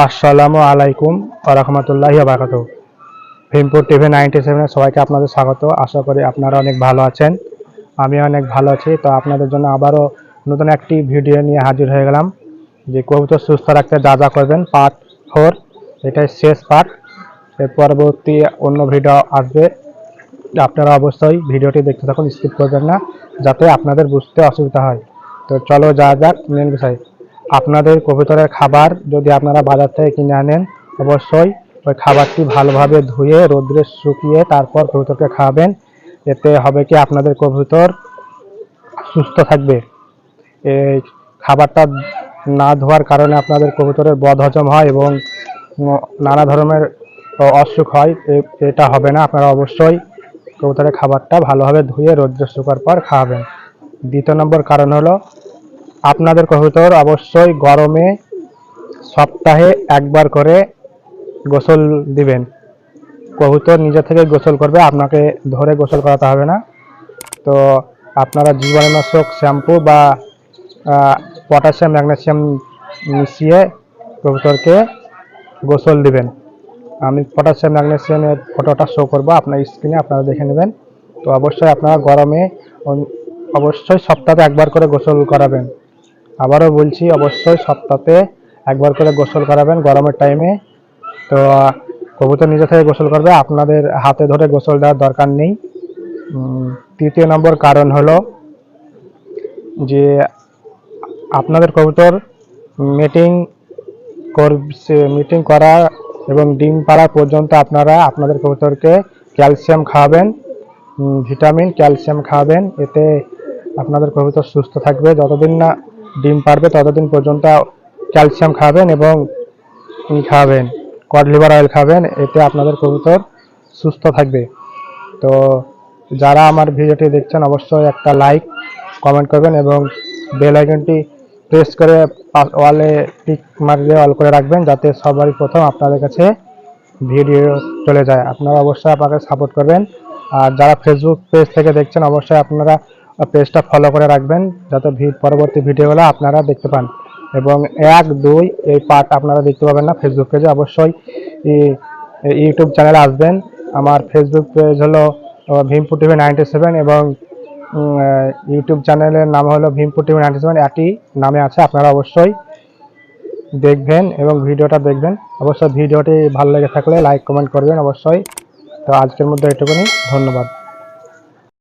আসসালামু আলাইকুম ওয়া রাহমাতুল্লাহি ওয়া বারাকাতুহু। ভীমপুর টিভি 97 সবাইকে আপনাদের স্বাগত। আশা করি আপনারা অনেক ভালো আছেন। আমি অনেক ভালো আছি। তো আপনাদের জন্য আবারও নতুন একটি ভিডিও নিয়ে হাজির হয়ে গেলাম, যে কবুতর সুস্থ রাখতে যা যা করবেন, পার্ট 4। এটাই শেষ পার্ট। এর পরবর্তী অন্য ভিডিও আসবে। আপনারা অবশ্যই ভিডিওটি দেখতে থাকুন, স্কিপ করবেন না, যাতে আপনাদের বুঝতে অসুবিধা হয়। তো চলো যা যাক মেন বিষয়। আপনাদের কবুতরের খাবার যদি আপনারা বাজার থেকে কিনে আনেন, অবশ্যই ওই খাবারটি ভালোভাবে ধুয়ে রোদ্রে শুকিয়ে তারপর কবুতরকে খাওয়াবেন। এতে হবে কি, আপনাদের কবুতর সুস্থ থাকবে। এই খাবারটা না ধোয়ার কারণে আপনাদের কবুতরের বদহজম হয় এবং নানা ধরনের অসুখ হয়। এটা হবে না। আপনারা অবশ্যই কবুতরের খাবারটা ভালোভাবে ধুয়ে রোদ্রে শুকার পর খাওয়াবেন। দ্বিতীয় নম্বর কারণ হলো, আপনাদের কবুতর অবশ্যই গরমে সপ্তাহে একবার করে গোসল দিবেন। কবুতর নিজে থেকে গোসল করবে, আপনাকে ধরে গোসল করাতে হবে না। তো আপনারা জীবাণুনাশক শ্যাম্পু বা পটাশিয়াম ম্যাগনেসিয়াম মিশিয়ে কবুতরকে গোসল দিবেন। আমি পটাশিয়াম ম্যাগনেসিয়ামের ফটোটা শো করবো আপনার স্ক্রিনে, আপনারা দেখে নেবেন। তো অবশ্যই আপনারা গরমে অবশ্যই সপ্তাহে একবার করে গোসল করাবেন। আবারও বলছি, অবশ্যই সপ্তাহে একবার করে গোসল করাবেন গরমের টাইমে। তো কবুতর নিজে থেকে গোসল করবে, আপনাদের হাতে ধরে গোসল দেওয়ার দরকার নেই। তৃতীয় নম্বর কারণ হলো যে আপনাদের কবুতর মিটিং করা এবং ডিম পাড়া পর্যন্ত আপনারা আপনাদের কবুতরকে ক্যালসিয়াম খাওয়াবেন, ভিটামিন ক্যালসিয়াম খাওয়াবেন। এতে আপনাদের কবুতর সুস্থ থাকবে। যতদিন না ডিম পারবে ততদিন পর্যন্ত ক্যালসিয়াম খাবেন এবং খাবেন কড লিভার অয়েল খাবেন। এতে আপনাদের কবুতর সুস্থ থাকবে। তো যারা আমার ভিডিওটি দেখছেন, অবশ্যই একটা লাইক কমেন্ট করবেন এবং বেল আইকনটি প্রেস করে ওয়ালে টিক মারলে অল করে রাখবেন, যাতে সবারই প্রথম আপনাদের কাছে ভিডিও চলে যায়। আপনারা অবশ্যই আপনাকে সাপোর্ট করবেন। আর যারা ফেসবুক পেজ থেকে দেখছেন, অবশ্যই আপনারা পেজটা ফলো করে রাখবেন, যাতে পরবর্তী ভিডিওগুলো আপনারা দেখতে পান। এবং 1, 2 এই পার্ট আপনারা দেখতে পাবেন না ফেসবুক পেজে, অবশ্যই ইউটিউব চ্যানেলে আসবেন। আমার ফেসবুক পেজ হলো ভীমপুর টিভি 97 এবং ইউটিউব চ্যানেলের নাম হলো ভীমপুর টিভি 97, একই নামে আছে। আপনারা অবশ্যই দেখবেন এবং ভিডিওটা দেখবেন। অবশ্যই ভিডিওটি ভালো লেগে থাকলে লাইক কমেন্ট করবেন অবশ্যই। তো আজকের মধ্যে এটুকুনি, ধন্যবাদ।